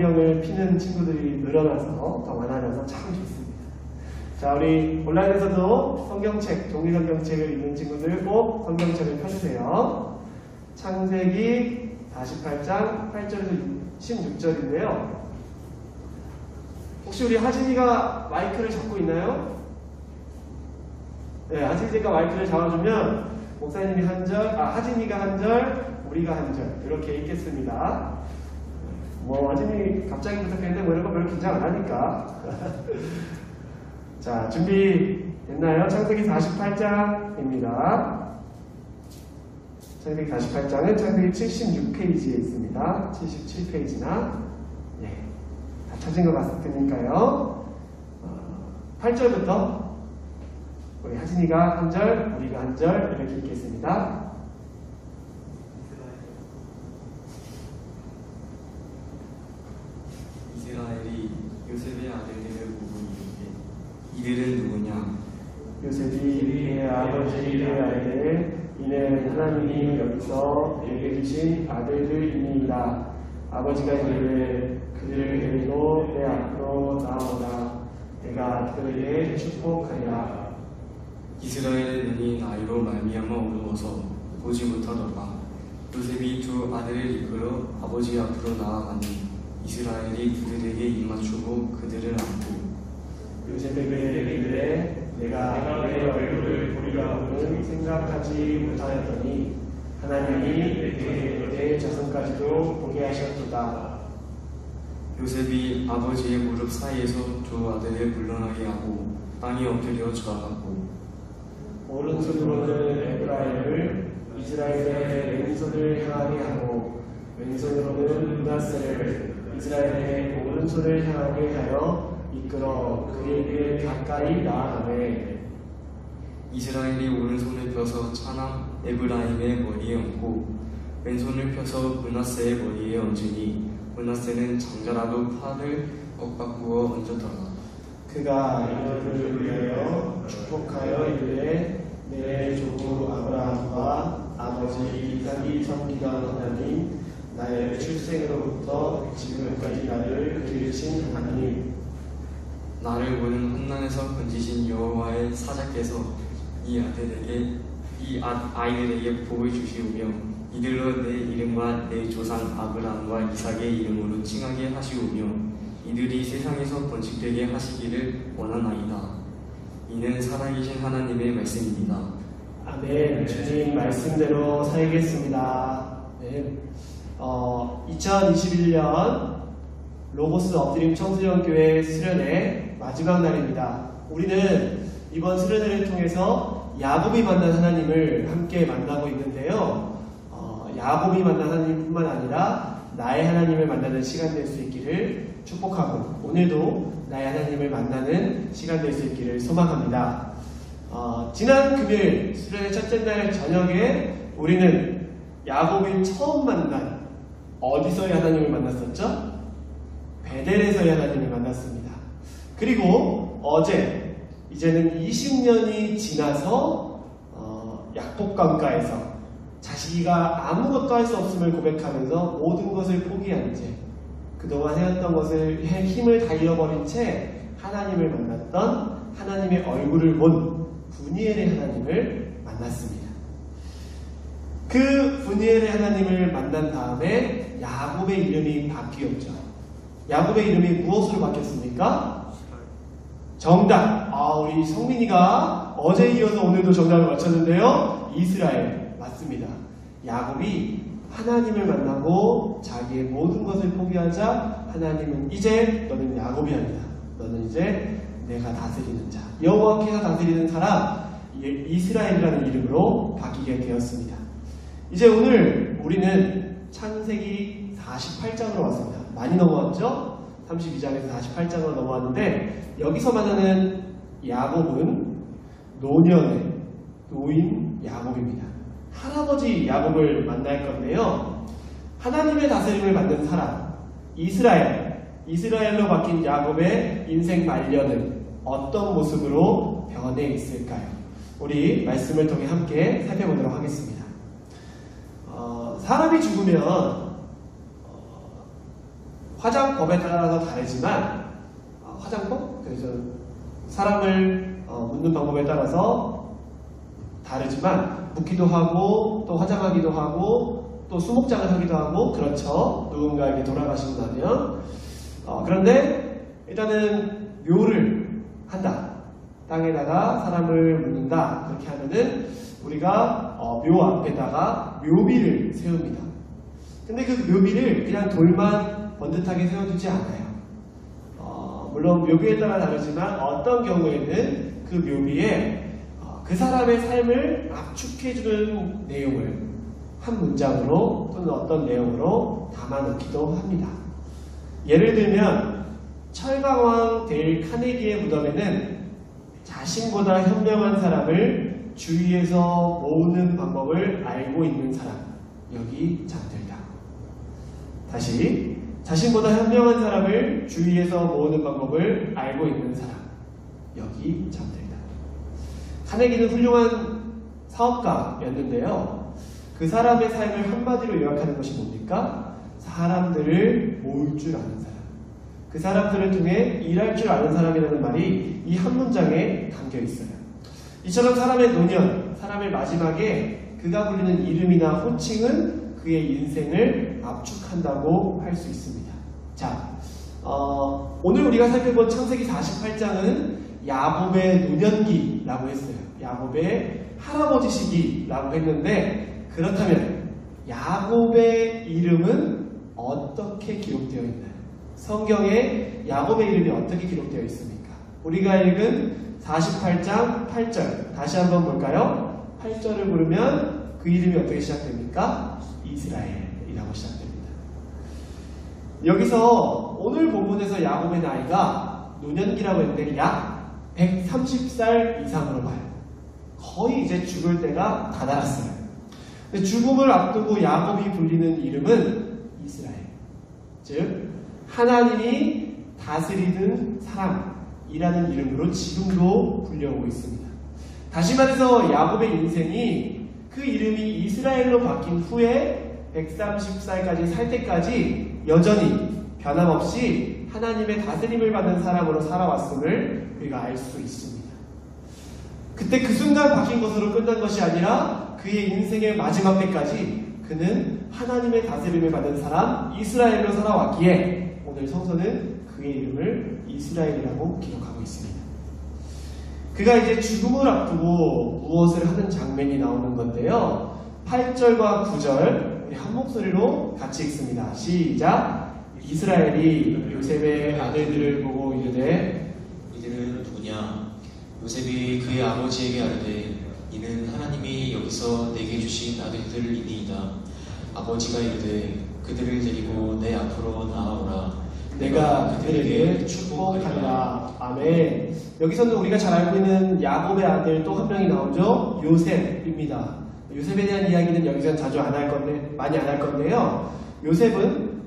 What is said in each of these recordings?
성경을 피는 친구들이 늘어나서 더 많아져서 참 좋습니다. 자, 우리 온라인에서도 성경책, 종이 성경책을 읽는 친구들 꼭 성경책을 펴주세요. 창세기 48장 8절에서 16절인데요. 혹시 우리 하진이가 마이크를 잡고 있나요? 네, 하진이가 마이크를 잡아주면 목사님이 한 절, 하진이가 한 절, 우리가 한 절 이렇게 읽겠습니다. 뭐 하진이 갑자기 부탁했는데 뭐 이런 거 별로 긴장 안 하니까. 자, 준비됐나요? 창세기 48장입니다. 창세기 48장은 창세기 76페이지에 있습니다. 77페이지나 예, 다 찾은 것 같으니까요. 8절부터 우리 하진이가 한 절, 우리가 한 절 이렇게 읽겠습니다. 이스라엘이 요셉의 아들들을 보고 이르되 이들은 누구냐? 요셉이 그의 아버지를 알되 이는 하나님이 여기서 내게 주신 아들들이니이다. 아버지가 이르되 그들을 데리고 내 앞으로 나오라. 내가 그들에게 축복하리라. 이스라엘의 눈이 나이로 말미암아 어두워서 보지 못하더라. 요셉이 두 아들을 이끌어 아버지 앞으로 나아가니 이스라엘이 그들에게 입맞추고 그들을 안고 요셉에게 이르되 내가 내 얼굴을 보리라고는 생각하지 못하였더니 하나님이 내 자손까지도 보게 하셨도다. 요셉이 아버지의 무릎 사이에서 두 아들을 물러나게 하고 땅에 엎드려 절하고 오른손으로는 에브라임을 이스라엘의 왼손을 향하게 하고 왼손으로는 므낫세를 이스라엘의 오른손을 향하게 하여 이끌어 그에게 가까이 나아가매 이스라엘이 오른손을 펴서 차남 에브라임의 머리에 얹고 왼손을 펴서 므낫세의 머리에 얹으니 므낫세는 장자라도 팔을 엇바꾸어 얹었더라. 그가 이들을 위하여 축복하여 이르되 내 조부 아브라함과 아버지 이삭이 섬기던 하나님 나의 출생으로부터 지금까지 나를 기르신 하나님 나를 모든 환난에서 건지신 여호와의 사자께서 이 아이들에게 복을 주시오며 이들로 내 이름과 내 조상 아브라함과 이삭의 이름으로 칭하게 하시오며 이들이 세상에서 번식되게 하시기를 원하나이다. 이는 살아계신 하나님의 말씀입니다. 아멘. 주님 말씀대로 살겠습니다. 네. 2021년 로고스 엎드림 청소년교회 수련회 마지막 날입니다. 우리는 이번 수련회를 통해서 야곱이 만난 하나님을 함께 만나고 있는데요. 야곱이 만난 하나님뿐만 아니라 나의 하나님을 만나는 시간 될 수 있기를 축복하고 오늘도 나의 하나님을 만나는 시간 될 수 있기를 소망합니다. 지난 금요일 수련회 첫째 날 저녁에 우리는 야곱이 처음 만난 어디서의 하나님을 만났었죠? 베델에서의 하나님을 만났습니다. 그리고 어제 이제는 20년이 지나서 약복강가에서 자기가 아무것도 할 수 없음을 고백하면서 모든 것을 포기한 채 그동안 해왔던 것을 힘을 다 잃어버린 채 하나님을 만났던 하나님의 얼굴을 본 브니엘의 하나님을 만났습니다. 그 브니엘의 하나님을 만난 다음에 야곱의 이름이 바뀌었죠. 야곱의 이름이 무엇으로 바뀌었습니까? 정답! 우리 성민이가 어제 이어서 오늘도 정답을 맞췄는데요. 이스라엘 맞습니다. 야곱이 하나님을 만나고 자기의 모든 것을 포기하자 하나님은 이제 너는 야곱이 아니다. 너는 이제 내가 다스리는 자, 여호와께서 다스리는 사람 이스라엘이라는 이름으로 바뀌게 되었습니다. 이제 오늘 우리는 창세기 48장으로 왔습니다. 많이 넘어왔죠? 32장에서 48장으로 넘어왔는데 여기서 만나는 야곱은 노인 야곱입니다. 할아버지 야곱을 만날 건데요. 하나님의 다스림을 받는 사람 이스라엘로 바뀐 야곱의 인생 말년은 어떤 모습으로 변해 있을까요? 우리 말씀을 통해 함께 살펴보도록 하겠습니다. 사람이 죽으면 화장법에 따라서 다르지만 화장법? 그래서 사람을 묻는 방법에 따라서 다르지만 묻기도 하고 또 화장하기도 하고 또 수목장을 하기도 하고 그렇죠. 누군가에게 돌아가시고 나면 그런데 일단은 묘를 한다. 땅에다가 사람을 묻는다. 그렇게 하면은 우리가 묘 앞에다가 묘비를 세웁니다. 근데 그 묘비를 그냥 돌만 번듯하게 세워두지 않아요. 물론 묘비에 따라 다르지만 어떤 경우에는 그 묘비에 그 사람의 삶을 압축해주는 내용을 한 문장으로 또는 어떤 내용으로 담아놓기도 합니다. 예를 들면 철강왕 데일 카네기의 무덤에는 자신보다 현명한 사람을 주위에서 모으는 방법을 알고 있는 사람, 여기 잠들다. 다시 자신보다 현명한 사람을 주위에서 모으는 방법을 알고 있는 사람, 여기 잠들다. 카네기는 훌륭한 사업가였는데요. 그 사람의 삶을 한마디로 요약하는 것이 뭡니까? 사람들을 모을 줄 아는 사람. 그 사람들을 통해 일할 줄 아는 사람이라는 말이 이 한 문장에 담겨 있어요. 이처럼 사람의 노년, 사람의 마지막에 그가 부리는 이름이나 호칭은 그의 인생을 압축한다고 할 수 있습니다. 자, 오늘 우리가 살펴본 창세기 48장은 야곱의 노년기라고 했어요. 야곱의 할아버지 시기라고 했는데 그렇다면 야곱의 이름은 어떻게 기록되어 있나요? 성경에 야곱의 이름이 어떻게 기록되어 있습니까? 우리가 읽은 48장 8절 다시 한번 볼까요? 8절을 부르면 그 이름이 어떻게 시작됩니까? 이스라엘이라고 시작됩니다. 여기서 오늘 본문에서 야곱의 나이가 노년기라고 했는데 약 130살 이상으로 봐요. 거의 이제 죽을 때가 다다랐어요. 근데 죽음을 앞두고 야곱이 불리는 이름은 이스라엘. 즉 하나님이 다스리는 사람이라는 이름으로 지금도 불려오고 있습니다. 다시 말해서 야곱의 인생이 그 이름이 이스라엘로 바뀐 후에 130살까지 살 때까지 여전히 변함없이 하나님의 다스림을 받는 사람으로 살아왔음을 우리가 알 수 있습니다. 그때 그 순간 바뀐 것으로 끝난 것이 아니라 그의 인생의 마지막 때까지 그는 하나님의 다스림을 받은 사람 이스라엘로 살아왔기에 오늘 성서는 그의 이름을 이스라엘이라고 기록하고 있습니다. 그가 이제 죽음을 앞두고 무엇을 하는 장면이 나오는 건데요. 8절과 9절 우리 한 목소리로 같이 읽습니다. 시작! 이스라엘이 요셉의 아들들을 보고 이르되 이들은 누구냐? 요셉이 그의 아버지에게 아뢰되 이는 하나님이 여기서 내게 주신 아들들이니이다. 아버지가 이르되 그들을 데리고 내 앞으로 나아오라. 내가 그들에게 축복하리라. 아멘. 여기서는 우리가 잘 알고 있는 야곱의 아들 또 한 명이 나오죠. 요셉입니다. 요셉에 대한 이야기는 여기서 자주 많이 안 할 건데요. 요셉은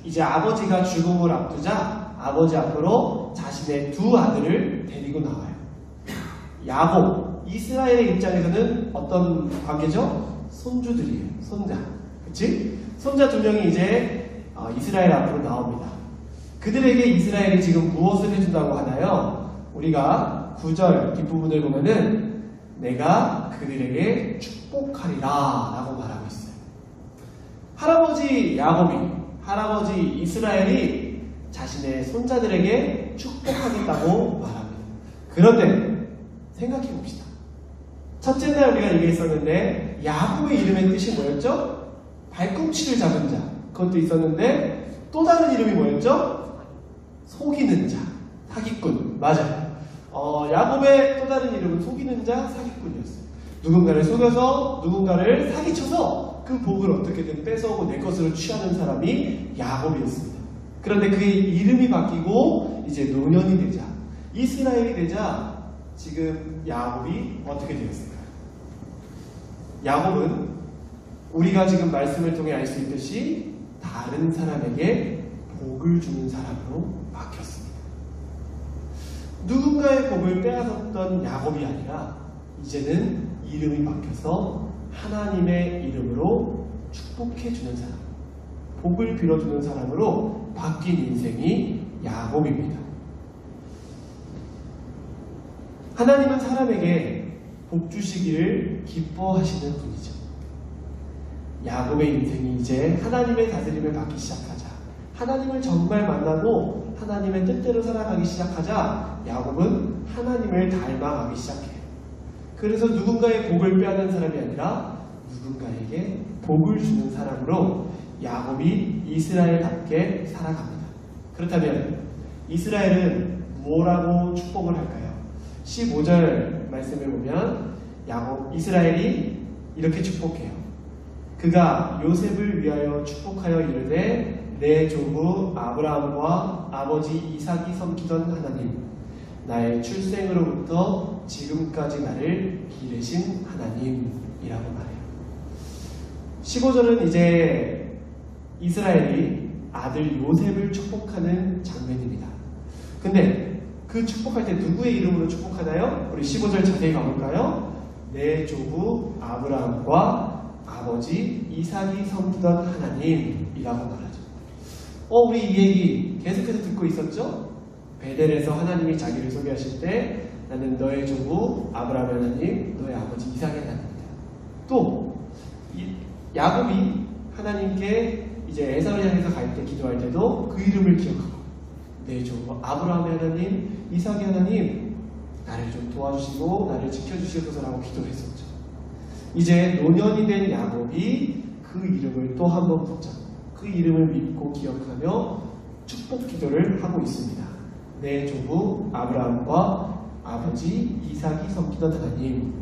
이제 아버지가 죽음을 앞두자 아버지 앞으로 자신의 두 아들을 데리고 나와요. 야곱, 이스라엘의 입장에서는 어떤 관계죠? 손주들이에요. 손자. 그치? 손자 두 명이 이제 이스라엘 앞으로 나옵니다. 그들에게 이스라엘이 지금 무엇을 해준다고 하나요? 우리가 9절 뒷부분을 보면은 내가 그들에게 축복하리라 라고 말하고 있어요. 할아버지 야곱이, 할아버지 이스라엘이 자신의 손자들에게 축복하겠다고 말합니다. 그런데 생각해 봅시다. 첫째 날 우리가 얘기했었는데 야곱의 이름의 뜻이 뭐였죠? 발꿈치를 잡은 자. 그것도 있었는데 또 다른 이름이 뭐였죠? 속이는 자, 사기꾼. 맞아요. 야곱의 또 다른 이름은 속이는 자, 사기꾼이었어요. 누군가를 속여서 누군가를 사기쳐서 그 복을 어떻게든 뺏어오고 내 것으로 취하는 사람이 야곱이었습니다. 그런데 그의 이름이 바뀌고 이제 노년이 되자, 이스라엘이 되자 지금 야곱이 어떻게 되었을까요? 야곱은 우리가 지금 말씀을 통해 알 수 있듯이 다른 사람에게 복을 주는 사람으로 바뀌었습니다. 누군가의 복을 빼앗았던 야곱이 아니라 이제는 이름이 바뀌어서 하나님의 이름으로 축복해 주는 사람. 복을 빌어주는 사람으로 바뀐 인생이 야곱입니다. 하나님은 사람에게 복 주시기를 기뻐하시는 분이죠. 야곱의 인생이 이제 하나님의 다스림을 받기 시작하자, 하나님을 정말 만나고 하나님의 뜻대로 살아가기 시작하자 야곱은 하나님을 닮아가기 시작해요. 그래서 누군가의 복을 빼앗는 사람이 아니라 누군가에게 복을 주는 사람으로 야곱이 이스라엘답게 살아갑니다. 그렇다면 이스라엘은 뭐라고 축복을 할까요? 15절 말씀을 보면 이스라엘이 이렇게 축복해요. 그가 요셉을 위하여 축복하여 이르되 내 조부 아브라함과 아버지 이삭이 섬기던 하나님, 나의 출생으로부터 지금까지 나를 기르신 하나님이라고 말해요. 15절은 이제 이스라엘이 아들 요셉을 축복하는 장면입니다. 근데 그 축복할 때 누구의 이름으로 축복하나요? 우리 15절 자세히 가볼까요? 내 조부 아브라함과 아버지 이삭이 섬기던 하나님이라고 말하죠. 우리 이 얘기 계속해서 듣고 있었죠? 베델에서 하나님이 자기를 소개하실 때 나는 너의 조부 아브라함의 하나님, 너의 아버지 이삭의 하나님이다. 또 야곱이 하나님께 이제 에사를 향해서 갈 때 기도할 때도 그 이름을 기억하고 내 조부 아브라함의 하나님, 이삭의 하나님, 나를 좀 도와주시고 나를 지켜주시옵소서라고 기도했었죠. 이제 노년이 된 야곱이 그 이름을 또 한 번 붙잡고 그 이름을 믿고 기억하며 축복 기도를 하고 있습니다. 내 조부 아브라함과 아버지 이삭이 섬기던 하나님.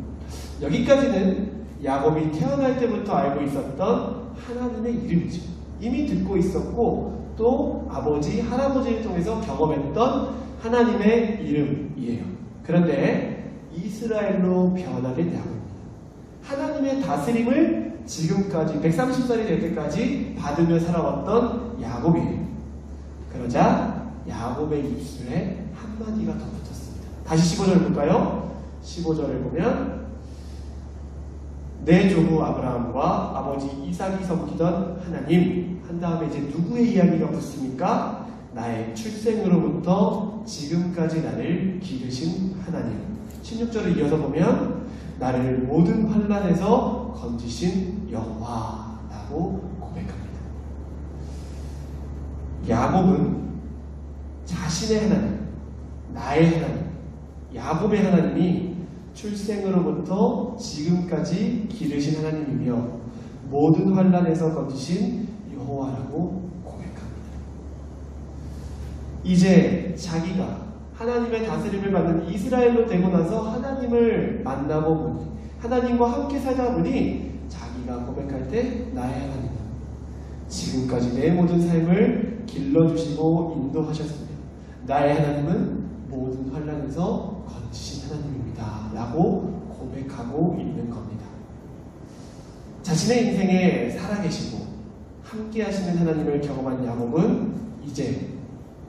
여기까지는 야곱이 태어날 때부터 알고 있었던 하나님의 이름이죠. 이미 듣고 있었고 또 아버지, 할아버지를 통해서 경험했던 하나님의 이름이에요. 그런데 이스라엘로 변화된 야곱입니다. 하나님의 다스림을 지금까지 130살이 될 때까지 받으며 살아왔던 야곱이에요. 그러자 야곱의 입술에 한마디가 더 붙었습니다. 다시 15절을 볼까요? 15절을 보면 내 조부 아브라함과 아버지 이삭이 섬기던 하나님 한 다음에 이제 누구의 이야기가 붙습니까? 나의 출생으로부터 지금까지 나를 기르신 하나님. 16절을 이어서 보면 나를 모든 환난에서 건지신 여호와라고 고백합니다. 야곱은 자신의 하나님, 나의 하나님, 야곱의 하나님이 출생으로부터 지금까지 기르신 하나님이며 모든 환난에서 건지신 여호와라고 고백합니다. 이제 자기가 하나님의 다스림을 받는 이스라엘로 되고 나서 하나님을 만나고 보니 하나님과 함께 살다 보니 자기가 고백할 때 나의 하나님, 지금까지 내 모든 삶을 길러주시고 인도하셨으며 나의 하나님은 모든 환난에서 건지신 하나님입니다 라고 고백하고 있는 겁니다. 자신의 인생에 살아계시고 함께 하시는 하나님을 경험한 야곱은 이제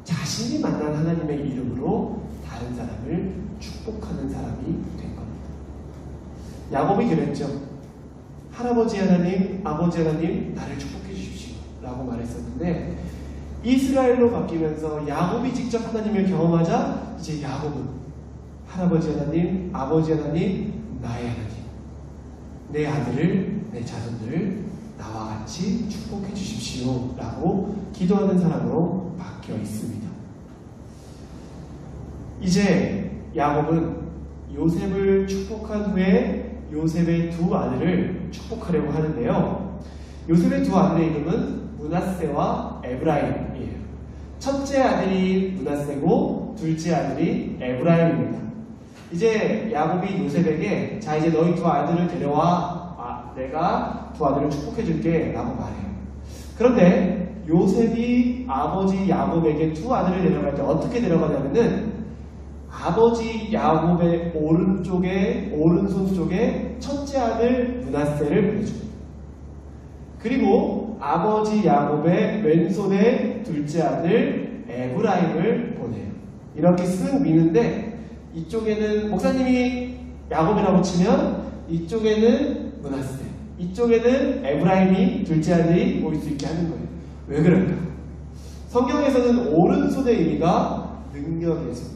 자신이 만난 하나님의 이름으로 다른 사람을 축복하는 사람이 된 겁니다. 야곱이 그랬죠. 할아버지 하나님, 아버지 하나님, 나를 축복해 주십시오 라고 말했었는데 이스라엘로 바뀌면서 야곱이 직접 하나님을 경험하자 이제 야곱은 할아버지 하나님, 아버지 하나님, 나의 하나님, 내 아들을, 내 자손들을 나와 같이 축복해 주십시오 라고 기도하는 사람으로 바뀌어 있습니다. 이제 야곱은 요셉을 축복한 후에 요셉의 두 아들을 축복하려고 하는데요. 요셉의 두 아들의 이름은 므낫세와 에브라임이에요. 첫째 아들이 므낫세고 둘째 아들이 에브라임입니다. 이제 야곱이 요셉에게 자 이제 너희 두 아들을 데려와 내가 두 아들을 축복해 줄게 라고 말해요. 그런데 요셉이 아버지 야곱에게 두 아들을 데려갈 때 어떻게 데려가냐면은 아버지 야곱의 오른손 쪽에 첫째 아들 므낫세를 보내줍니다. 그리고 아버지 야곱의 왼손에 둘째 아들 에브라임을 보내요. 이렇게 쓱 미는데 이쪽에는 목사님이 야곱이라고 치면 이쪽에는 므낫세, 이쪽에는 에브라임이 둘째 아들이 올 수 있게 하는 거예요. 왜 그럴까? 성경에서는 오른손의 의미가 능력의 손,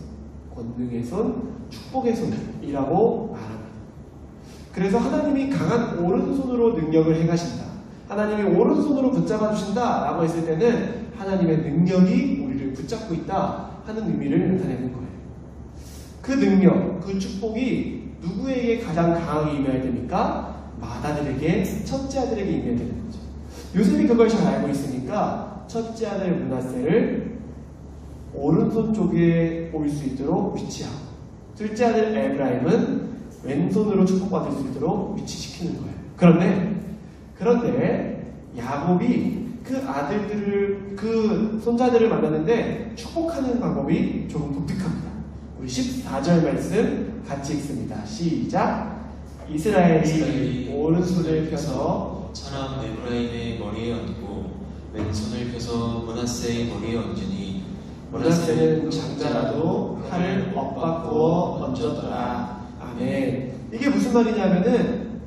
권능의 손, 축복의 손이라고 말합니다. 그래서 하나님이 강한 오른손으로 능력을 행하신다, 하나님이 오른손으로 붙잡아 주신다 라고 했을 때는 하나님의 능력이 우리를 붙잡고 있다 하는 의미를 나타내는 거예요. 그 능력, 그 축복이 누구에게 가장 강하게 임해야 됩니까? 맏아들에게, 첫째 아들에게 임해야 되는 거죠. 요셉이 그걸 잘 알고 있으니까 첫째 아들 므낫세를 오른손 쪽에 올 수 있도록 위치하고, 둘째 아들 에브라임은 왼손으로 축복받을 수 있도록 위치시키는 거예요. 그런데 야곱이 그 손자들을 만났는데 축복하는 방법이 조금 독특합니다. 우리 14절 말씀 같이 읽습니다. 시작. 이스라엘이 오른손을 펴서 사람 에브라임의 머리에 얹고 왼손을 펴서 므낫세의 머리에 얹으니 므낫세는 장자라도 칼을 엇바꾸어 얹었더라. 아멘. 이게 무슨 말이냐면은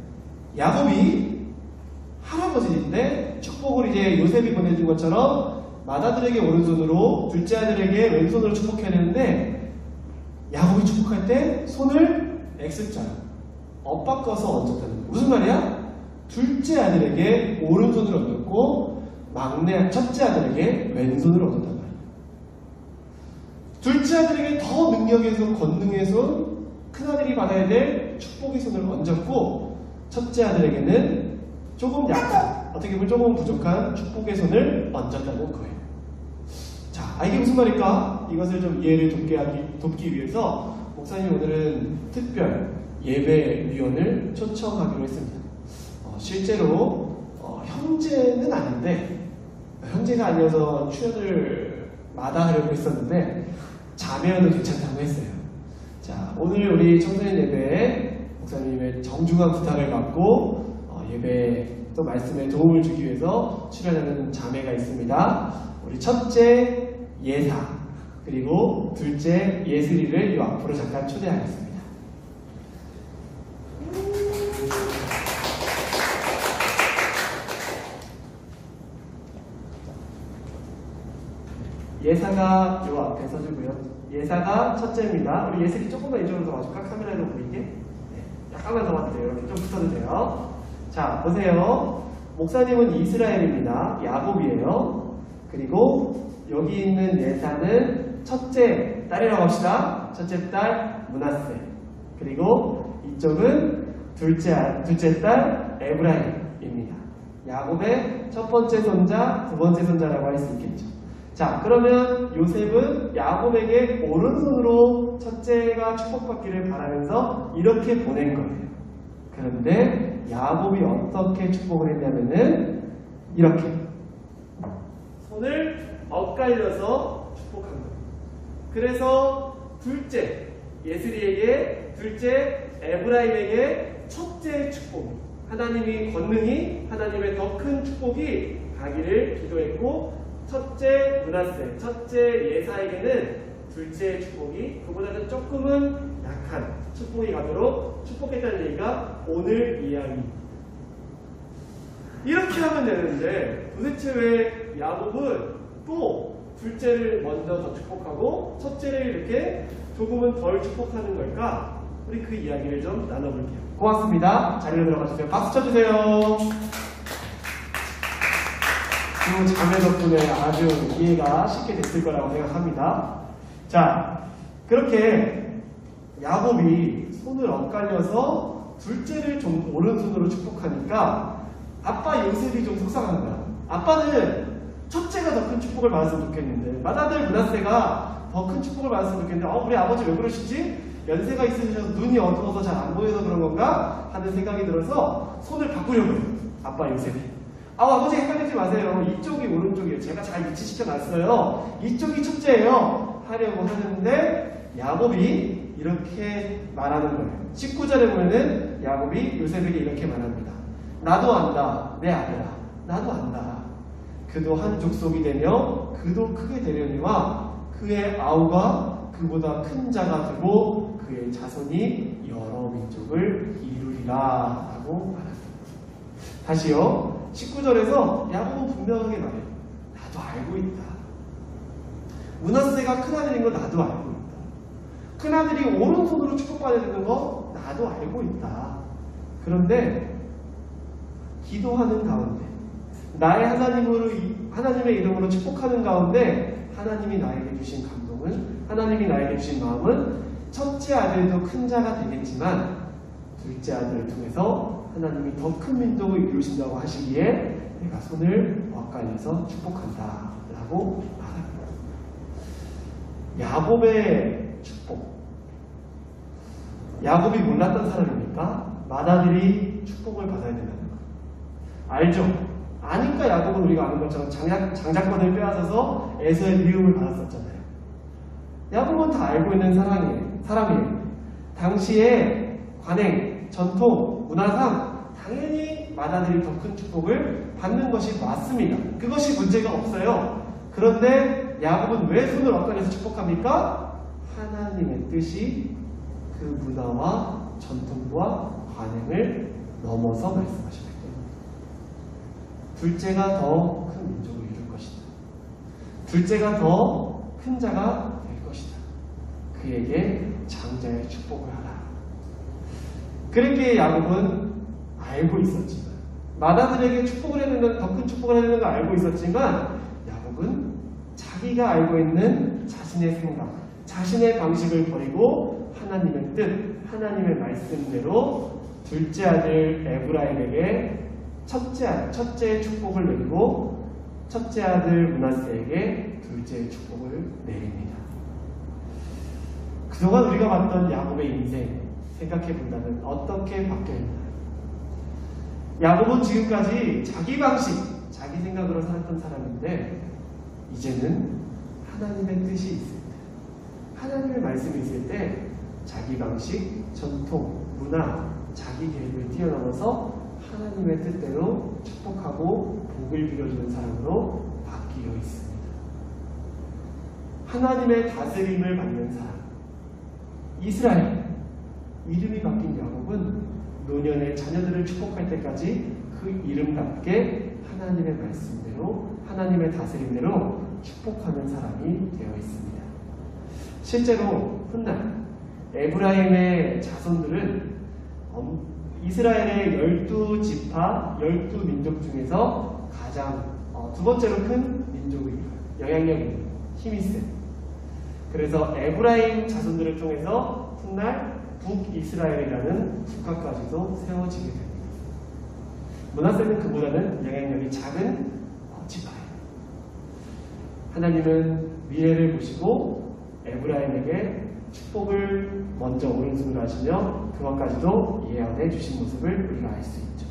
야곱이 할아버지인데 축복을 이제 요셉이 보내준 것처럼 맏아들에게 오른손으로, 둘째 아들에게 왼손으로 축복해야 되는데 야곱이 축복할 때 손을 X자로 엇바꿔서 얹었다는 거예요. 무슨 말이야? 둘째 아들에게 오른손으로 얹었고 첫째 아들에게 왼손으로 얹었단 말이에요. 둘째 아들에게 더 능력의 손, 권능의 손, 큰아들이 받아야 될 축복의 손을 얹었고, 첫째 아들에게는 조금 약한, 어떻게 보면 조금 부족한 축복의 손을 얹었다는 거예요. 자, 이게 무슨 말일까? 이것을 좀 이해를 돕기 위해서 목사님 오늘은 특별 예배위원을 초청하기로 했습니다. 실제로 형제는 아닌데, 형제가 아니어서 출연을 마다하려고 했었는데 자매여도 괜찮다고 했어요. 자, 오늘 우리 청소년 예배에 목사님의 정중한 부탁을 받고 예배 또 말씀에 도움을 주기 위해서 출연하는 자매가 있습니다. 우리 첫째 예사, 그리고 둘째 예슬이를 이 앞으로 잠깐 초대하겠습니다. 예사가 요 앞에 서주고요. 예사가 첫째입니다. 우리 예슬이 조금만 이쪽으로 더 와줄까? 카메라로 보이게? 네, 약간만 더 와도 돼요. 이렇게 좀 붙어도 돼요. 자, 보세요. 목사님은 이스라엘입니다. 야곱이에요. 그리고 여기 있는 예사는 첫째 딸이라고 합시다. 첫째 딸 므낫세. 그리고 이쪽은 둘째 딸 에브라임입니다. 야곱의 첫 번째 손자, 두 번째 손자라고 할 수 있겠죠. 자, 그러면 요셉은 야곱에게 오른손으로 첫째가 축복받기를 바라면서 이렇게 보낸 거예요. 그런데 야곱이 어떻게 축복을 했냐면은 이렇게 손을 엇갈려서 축복한 거예요. 그래서 둘째 예슬이에게, 둘째 에브라임에게 첫째 축복, 하나님이 권능이, 하나님의 더 큰 축복이 가기를 기도했고, 첫째 므낫세, 첫째 예사에게는 둘째 축복이 그보다는 조금은 약한 축복이 가도록 축복했다는 얘기가 오늘 이야기입니다. 이렇게 하면 되는데 도대체 왜 야곱은 또 둘째를 먼저 더 축복하고 첫째를 이렇게 조금은 덜 축복하는 걸까? 우리 그 이야기를 좀 나눠볼게요. 고맙습니다. 자리로 들어가주세요. 박수 쳐주세요. 두 자매 덕분에 아주 이해가 쉽게 됐을 거라고 생각합니다. 자, 그렇게 야곱이 손을 엇갈려서 둘째를 좀 오른손으로 축복하니까 아빠 요셉이 좀 속상한 거야. 아빠는 첫째가 더 큰 축복을 받았으면 좋겠는데, 맏아들 므낫세가 더 큰 축복을 받았으면 좋겠는데, 우리 아버지 왜 그러시지? 연세가 있으셔서 눈이 어두워서 잘 안 보여서 그런 건가? 하는 생각이 들어서 손을 바꾸려고 해요. 아빠 요셉이. 아버지 헷갈리지 마세요. 이쪽이 오른쪽이에요. 제가 잘 위치시켜 놨어요. 이쪽이 첫째예요. 하려고 하는데 야곱이 이렇게 말하는 거예요. 19절에 보면은 야곱이 요셉에게 이렇게 말합니다. 나도 안다, 내 아들아. 나도 안다. 그도 한 족속이 되며 그도 크게 되려니와 그의 아우가 그보다 큰 자가 되고 그의 자손이 여러 민족을 이루리라 라고 말합니다. 다시요. 19절에서 야곱은 분명하게 말해요. 나도 알고 있다. 므낫세가 큰아들인 거 나도 알고 있다. 큰아들이 오른손으로 축복받아야 되는 거 나도 알고 있다. 그런데 기도하는 가운데 나의 하나님의 이름으로 축복하는 가운데 하나님이 나에게 주신 감동은, 하나님이 나에게 주신 마음은 첫째 아들도 큰 자가 되겠지만 둘째 아들을 통해서 하나님이 더 큰 민족을 이루신다고 하시기에 내가 손을 엇갈려서 축복한다 라고 말합니다. 야곱의 축복. 야곱이 몰랐던 사람입니까? 맏아들이 축복을 받아야 된다는 거. 알죠? 아니까 야곱은 우리가 아는 것처럼 장자권을 빼앗아서 에서의 미움을 받았었잖아요. 야곱은 다 알고 있는 사람이에요. 당시에 관행, 전통, 문화상 당연히 맏아들이 더 큰 축복을 받는 것이 맞습니다. 그것이 문제가 없어요. 그런데 야곱은 왜 손을 엇갈려서 축복합니까? 하나님의 뜻이 그 문화와 전통과 관행을 넘어서 말씀하셨기 때문에 둘째가 더 큰 민족을 이룰 것이다. 둘째가 더 큰 자가 될 것이다. 그에게 장자의 축복을 하라. 그렇게 야곱은 알고 있었지만, 맏아들에게 축복을 해야 되는, 더 큰 축복을 해야 되는 걸 알고 있었지만, 야곱은 자기가 알고 있는 자신의 생각, 자신의 방식을 버리고 하나님의 뜻, 하나님의 말씀대로 둘째 아들 에브라임에게 첫째의 축복을 내리고 첫째 아들 므낫세에게 둘째의 축복을 내립니다. 그동안 우리가 봤던 야곱의 인생 생각해 본다면 어떻게 바뀌었나요? 야곱은 지금까지 자기 방식, 자기 생각으로 살았던 사람인데 이제는 하나님의 뜻이 있을 때, 하나님의 말씀이 있을 때 자기 방식, 전통, 문화, 자기 계획을 뛰어넘어서 하나님의 뜻대로 축복하고 복을 빌어주는 사람으로 바뀌어 있습니다. 하나님의 다스림을 받는 사람, 이스라엘. 이름이 바뀐 야곱은 노년의 자녀들을 축복할 때까지 그 이름답게 하나님의 말씀대로, 하나님의 다스림대로 축복하는 사람이 되어 있습니다. 실제로 훗날 에브라임의 자손들은 이스라엘의 12지파, 12민족 중에서 가장 두 번째로 큰 민족이에요. 영향력이 있는, 힘이 센. 그래서 에브라임 자손들을 통해서 훗날 북이스라엘이라는 국가까지도 세워지게 됩니다. 므낫세는 그보다는 영향력이 작은 지파예요. 하나님은 미래를 보시고 에브라임에게 축복을 먼저 오른손으로 하시며 그것까지도 예언해 주신 모습을 우리가 알 수 있죠.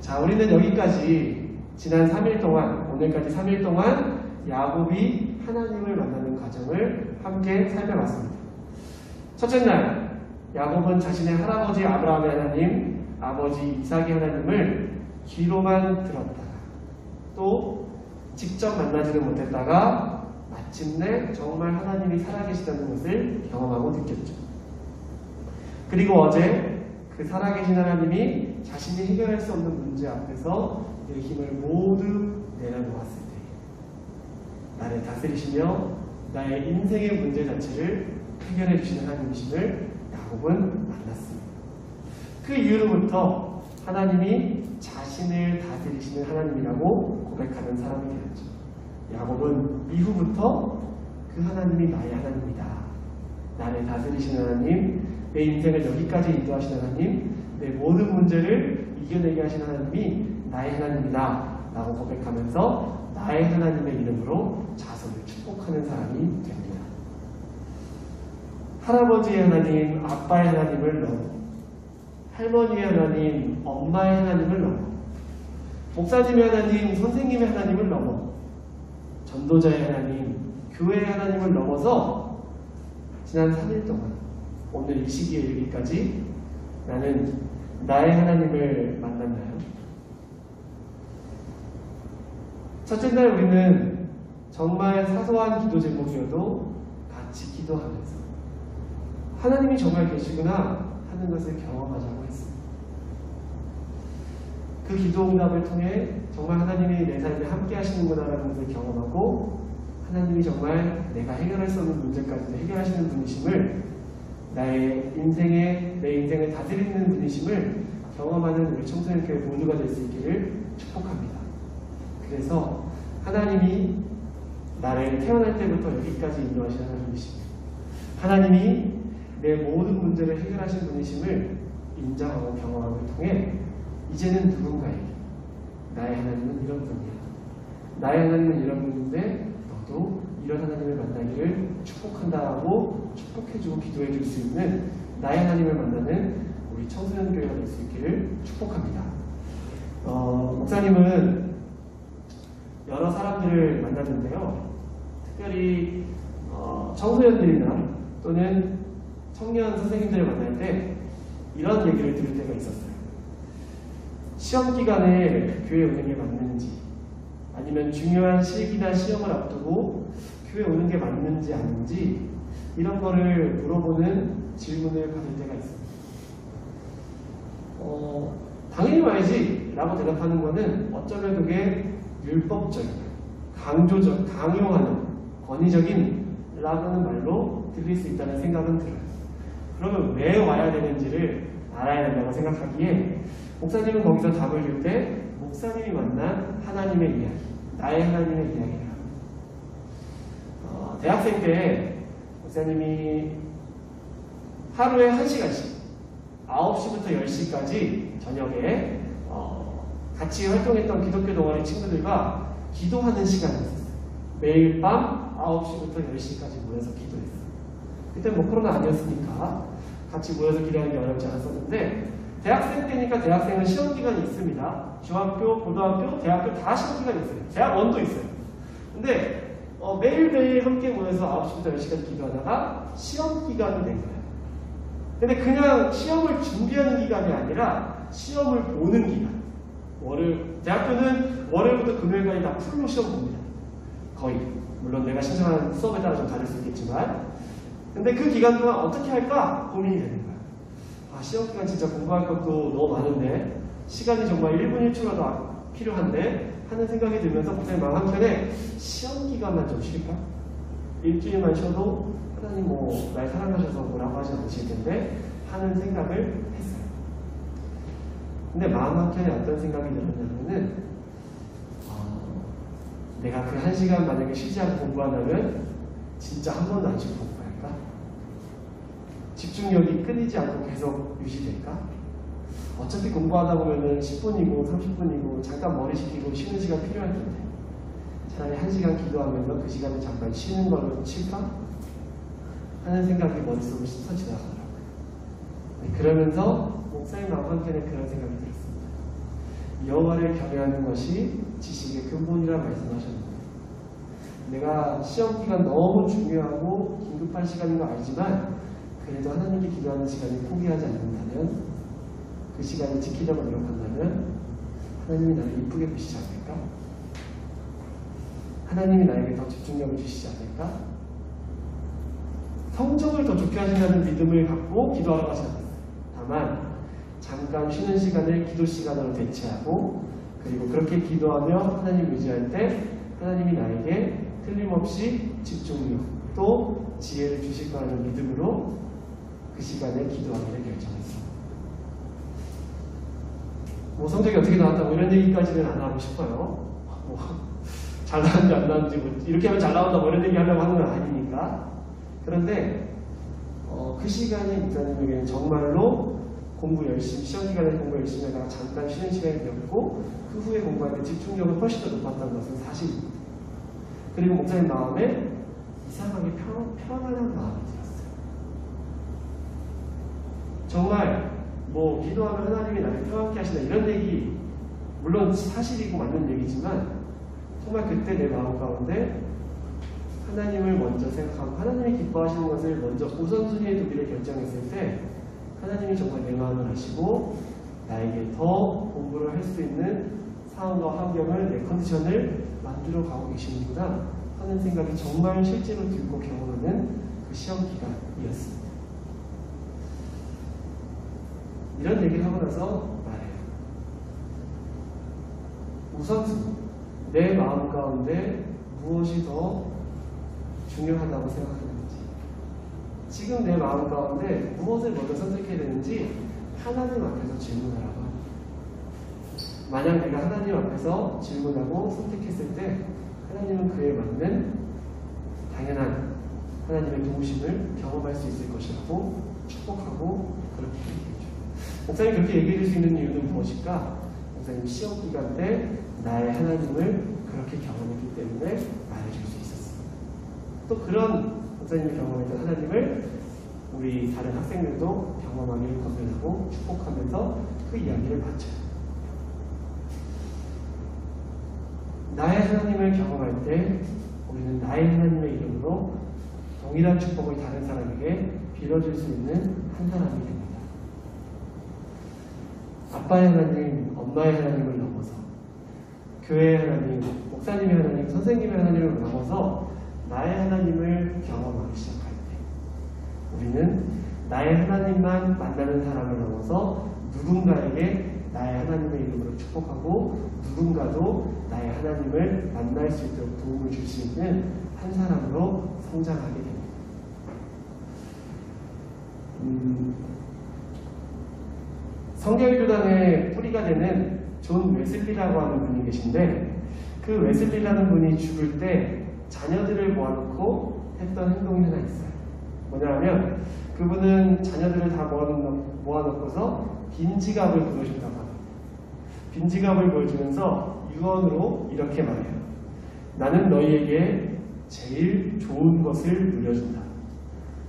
자, 우리는 여기까지 지난 3일 동안, 오늘까지 3일 동안 야곱이 하나님을 만나는 과정을 함께 살펴봤습니다. 첫째 날, 야곱은 자신의 할아버지 아브라함의 하나님, 아버지 이삭의 하나님을 귀로만 들었다가 또 직접 만나지는 못했다가 마침내 정말 하나님이 살아계시다는 것을 경험하고 느꼈죠. 그리고 어제 그 살아계신 하나님이 자신이 해결할 수 없는 문제 앞에서 내 힘을 모두 내려놓았을 때 나를 다스리시며 나의 인생의 문제 자체를 해결해 주시는 하나님이심을 야곱은 만났습니다. 그 이후로부터 하나님이 자신을 다스리시는 하나님이라고 고백하는 사람이 되었죠. 야곱은 이후부터 그 하나님이 나의 하나님이다. 나를 다스리시는 하나님, 내 인생을 여기까지 인도하시는 하나님, 내 모든 문제를 이겨내게 하시는 하나님이 나의 하나님이다 라고 고백하면서 나의 하나님의 이름으로 자손을 축복하는 사람이 됩니다. 할아버지의 하나님, 아빠의 하나님을 넘어 할머니의 하나님, 엄마의 하나님을 넘어 목사님의 하나님, 선생님의 하나님을 넘어 전도자의 하나님, 교회의 하나님을 넘어서 지난 3일 동안 오늘 이 시기에 이르기까지 나는 나의 하나님을 만났나요? 첫째 날 우리는 정말 사소한 기도 제목이어도 같이 기도하면서 하나님이 정말 계시구나 하는 것을 경험하자고 했습니다. 그 기도응답을 통해 정말 하나님이 내 삶에 함께 하시는구나라는 것을 경험하고 하나님이 정말 내가 해결할 수 없는 문제까지도 해결하시는 분이심을 내 인생을 다스리는 분이심을 경험하는 우리 청소년교회 모두가 될 수 있기를 축복합니다. 그래서 하나님이 나를 태어날 때부터 여기까지 인도하시는 하나님이십니다. 하나님이 내 모든 문제를 해결하신 분이심을 인정하고 경험함을 통해 이제는 누군가에게 나의 하나님은 이런 분이야. 나의 하나님은 이런 분인데 너도 이런 하나님을 만나기를 축복한다고 축복해주고 기도해줄 수 있는 나의 하나님을 만나는 우리 청소년교회가 될 수 있기를 축복합니다. 목사님은 여러 사람들을 만났는데요. 특별히 청소년들이나 또는 청년 선생님들을 만날 때 이런 얘기를 들을 때가 있었어요. 시험 기간에 교회 오는 게 맞는지, 아니면 중요한 실기나 시험을 앞두고 교회 오는 게 맞는지 아닌지 이런 거를 물어보는 질문을 받을 때가 있습니다. 당연히 말이지 라고 대답하는 거는 어쩌면 그게 율법적인, 강요하는, 권위적인 라고는 말로 들릴 수 있다는 생각은 들어요. 그러면 왜 와야 되는지를 알아야 된다고 생각하기에 목사님은 거기서 답을 줄 때 목사님이 만난 하나님의 이야기, 나의 하나님의 이야기를 합니다. 대학생 때 목사님이 하루에 1시간씩 9시부터 10시까지 저녁에 같이 활동했던 기독교 동아리 친구들과 기도하는 시간이 있었어요. 매일 밤 9시부터 10시까지 모여서 기도했어요. 그때 뭐 코로나 아니었으니까 같이 모여서 기도하는 게 어렵지 않았었는데 대학생 때니까 대학생은 시험기간이 있습니다. 중학교, 고등학교, 대학교 다 시험기간이 있어요. 대학원도 있어요. 근데 매일매일 함께 모여서 9시부터 10시까지 기도하다가 시험기간이 된 거예요. 근데 그냥 시험을 준비하는 기간이 아니라 시험을 보는 기간. 대학교는 월요일부터 금요일까지 다 풀로 시험 봅니다. 거의. 물론 내가 신청하는 수업에 따라 좀 다를 수 있겠지만. 근데 그 기간 동안 어떻게 할까 고민이 되는 거예요. 시험 기간 진짜 공부할 것도 너무 많은데 시간이 정말 1분 1초라도 필요한데 하는 생각이 들면서 목사님 마음 한편에 시험 기간만 좀 쉴까? 일주일만 쉬어도 하나님 날 사랑하셔서 뭐라고 하지 않으실 텐데 하는 생각을 했어요. 근데 마음 한편에 어떤 생각이 들었냐면은 내가 그 1시간 만약에 쉬지 않고 공부한다면 진짜 한 번도 안 쉬고 공부할까? 집중력이 끊이지 않고 계속 유지될까? 어차피 공부하다 보면은 10분이고 30분이고 잠깐 머리 식히고 쉬는 시간 필요할 텐데 차라리 1시간 기도하면서 그 시간을 잠깐 쉬는 걸로 칠까? 하는 생각이 머릿속으로 스쳐 지나가더라고요. 그러면서 목사님 마음 한켠에 그런 생각이 들었습니다. 여호와를 경외하는 것이 지식의 근본이라 말씀하셨는데 내가 시험 기간 너무 중요하고 긴급한 시간인 거 알지만 그래도 하나님께 기도하는 시간을 포기하지 않는다면 그 시간을 지키려고 노력한다면 하나님이 나를 이쁘게 보시지 않을까? 하나님이 나에게 더 집중력을 주시지 않을까? 성적을 더 좋게 하신다는 믿음을 갖고 기도하러 가지 않았어요. 다만 잠깐 쉬는 시간을 기도 시간으로 대체하고 그리고 그렇게 기도하며 하나님 의지할 때 하나님이 나에게 틀림없이 집중력 또 지혜를 주실 거라는 믿음으로 그 시간에 기도하기를 결정했습니다. 성적이 어떻게 나왔다고 이런 얘기까지는 안 하고 싶어요. 잘 나왔는지 안 나왔는지 이렇게 하면 잘 나온다 이런 얘기 하려고 하는 건 아니니까. 그런데 그 시간이 목사님에게는 정말로 공부 열심히 시험 기간에 공부 열심히 하다가 잠깐 쉬는 시간이 되었고 그 후에 공부할 때 집중력은 훨씬 더 높았다는 것은 사실입니다. 그리고 목사님 마음에 이상하게 편안한 마음이 들었어요. 정말 기도하면 하나님이 나를 평안케 하신다 이런 얘기 물론 사실이고 맞는 얘기지만 정말 그때 내 마음 가운데 하나님을 먼저 생각하고 하나님이 기뻐하시는 것을 먼저 우선순위에 두기를 결정했을 때 하나님이 정말 내 마음을 아시고 나에게 더 공부를 할 수 있는 상황과 환경을 내 컨디션을 만들어 가고 계시는구나 하는 생각이 정말 실제로 들고 경험하는 그 시험 기간이었습니다. 이런 얘기를 하고 나서 말해요. 우선순위, 내 마음 가운데 무엇이 더 중요하다고 생각하는지, 지금 내 마음 가운데 무엇을 먼저 선택해야 되는지 하나님 앞에서 질문하라고 합니다. 만약 내가 하나님 앞에서 질문하고 선택했을 때 하나님은 그에 맞는 당연한 하나님의 도우심을 경험할 수 있을 것이라고 축복하고 그렇게 얘기해줘. 목사님 그렇게 얘기해 줄 수 있는 이유는 무엇일까? 목사님 시험 기간 때 나의 하나님을 그렇게 경험했기 때문에 말해줄 수 있었어요. 또 그런 목사님이 경험했던 하나님을 우리 다른 학생들도 경험하기를 권면하고 축복하면서 그 이야기를 마쳐요. 나의 하나님을 경험할 때 우리는 나의 하나님의 이름으로 동일한 축복을 다른 사람에게 빌어줄 수 있는 한 사람이 됩니다. 아빠의 하나님, 엄마의 하나님을 넘어서 교회의 하나님, 목사님의 하나님, 선생님의 하나님을 넘어서 나의 하나님을 경험하기 시작할 때 우리는 나의 하나님만 만나는 사람을 넘어서 누군가에게 나의 하나님의 이름으로 축복하고 누군가도 나의 하나님을 만날 수 있도록 도움을 줄 수 있는 한 사람으로 성장하게 됩니다. 성결교단의 뿌리가 되는 존 웨슬리라고 하는 분이 계신데 그 웨슬리라는 분이 죽을 때 자녀들을 모아놓고 했던 행동이 하나 있어요. 뭐냐면 그분은 자녀들을 다 모아놓고서 빈 지갑을 보여준다고 합니다. 빈 지갑을 보여주면서 유언으로 이렇게 말해요. 나는 너희에게 제일 좋은 것을 물려준다.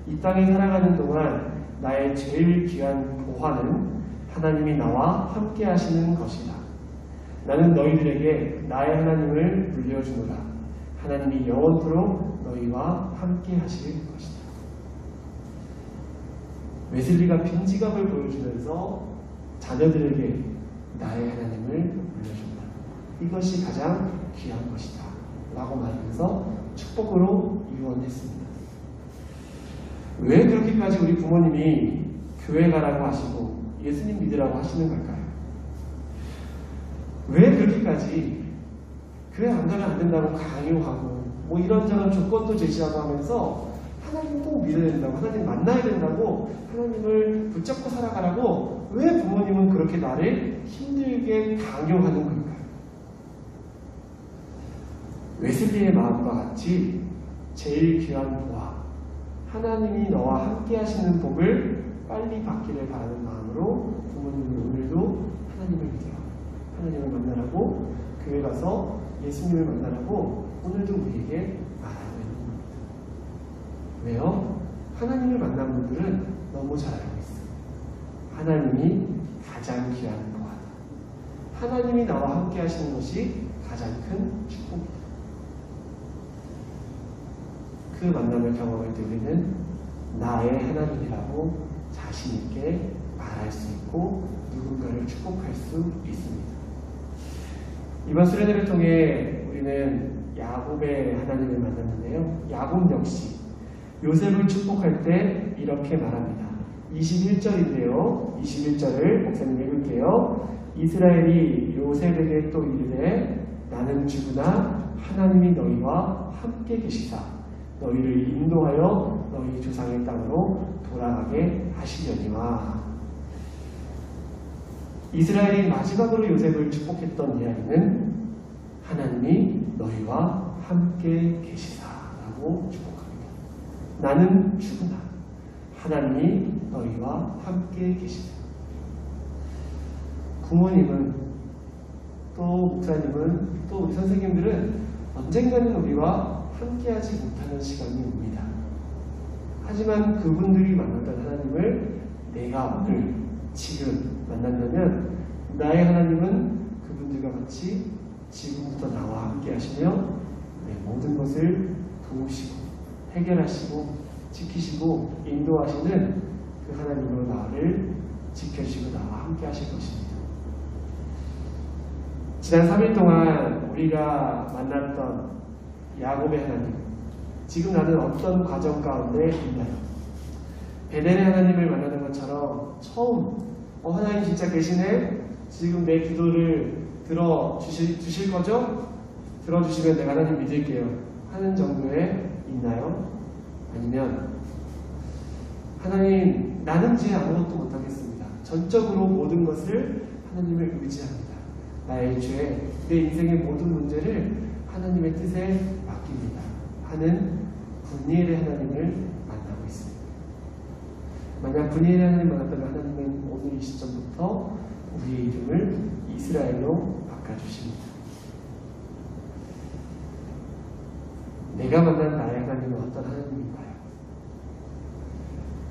이 땅에 살아가는 동안 나의 제일 귀한 보화는 하나님이 나와 함께 하시는 것이다. 나는 너희들에게 나의 하나님을 물려주노라. 하나님이 영원토록 너희와 함께 하실 것이다. 웨슬리가 빈 지갑을 보여주면서 자녀들에게 나의 하나님을 물려준다. 이것이 가장 귀한 것이다. 라고 말하면서 축복으로 유언했습니다. 왜 그렇게까지 우리 부모님이 교회 가라고 하시고 예수님 믿으라고 하시는 걸까요? 왜 그렇게까지 교회 안 가면 안 된다고 강요하고 뭐 이런저런 조건도 제시하고 하면서 하나님 꼭 믿어야 된다고, 하나님 만나야 된다고, 하나님을 붙잡고 살아가라고 왜 부모님은 그렇게 나를 힘들게 강요하는 걸까요? 웨슬리의 마음과 같이 제일 귀한 보화, 하나님이 너와 함께 하시는 복을 빨리 받기를 바라는 마음으로 부모님은 오늘도 하나님을 믿어라, 하나님을 만나라고, 교회 가서 예수님을 만나라고 오늘도 우리에게 말하고 있는 겁니다. 왜요? 하나님을 만난 분들은 너무 잘 알고 있어요. 하나님이 가장 귀한 보화다. 하나님이 나와 함께 하시는 것이 가장 큰 축복이다. 그 만남을 경험할 때 우리는 나의 하나님이라고 자신 있게 말할 수 있고 누군가를 축복할 수 있습니다. 이번 수련회를 통해 우리는 야곱의 하나님을 만났는데요. 야곱 역시 요셉을 축복할 때 이렇게 말합니다. 21절인데요. 21절을 목사님 읽을게요. 이스라엘이 요셉에게 또 이르되 나는 죽으나 하나님이 너희와 함께 계시사 너희를 인도하여 너희 조상의 땅으로 돌아가게 하시려니와. 이스라엘이 마지막으로 요셉을 축복했던 이야기는 하나님이 너희와 함께 계시사라고 축복합니다. 나는 죽으나 하나님이 너희와 함께 계시사. 부모님은 또 목사님은 또 우리 선생님들은 언젠가는 우리와 함께하지 못하는 시간이 옵니다. 하지만 그분들이 만났던 하나님을 내가 오늘 지금 만난다면 나의 하나님은 그분들과 같이 지금부터 나와 함께 하시며 내 모든 것을 도우시고 해결하시고 지키시고 인도하시는 그 하나님으로 나를 지켜주시고 나와 함께 하실 것입니다. 지난 3일 동안 우리가 만났던 야곱의 하나님, 지금 나는 어떤 과정 가운데 있나요? 베델의 하나님을 만나는 것처럼 처음 하나님 진짜 계시네? 지금 내 기도를 주실 거죠? 들어주시면 내가 하나님 믿을게요 하는 정도에 있나요? 아니면 하나님 나는 제 아무것도 못하겠습니다. 전적으로 모든 것을 하나님을 의지합니다. 나의 죄, 내 인생의 모든 문제를 하나님의 뜻에 맡깁니다 하는 분이엘의 하나님을 만나고 있습니다. 만약 분이엘의 하나님 만났다면 하나님은 오늘 이 시점부터 우리의 이름을 이스라엘로 바꿔주십니다. 내가 만난 나의 하나님은 어떤 하나님인가요?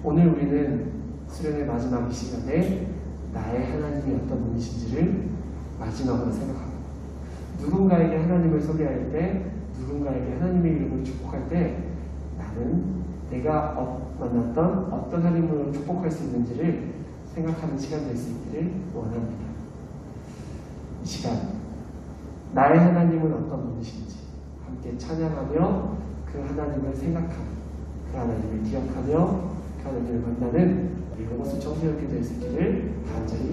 오늘 우리는 수련의 마지막 이 시간에 나의 하나님이 어떤 분이신지를 마지막으로 생각합니다. 누군가에게 하나님을 소개할 때, 누군가에게 하나님의 이름을 축복할 때 나는 내가 만났던 어떤 하나님으로 축복할 수 있는지를 생각하는 시간 될 수 있기를 원합니다. 이 시간 나의 하나님은 어떤 분이신지 함께 찬양하며 그 하나님을 생각하며 그 하나님을 기억하며 그 하나님을 만나는 우리 로고스 청소년교 될 수 있기를 간절히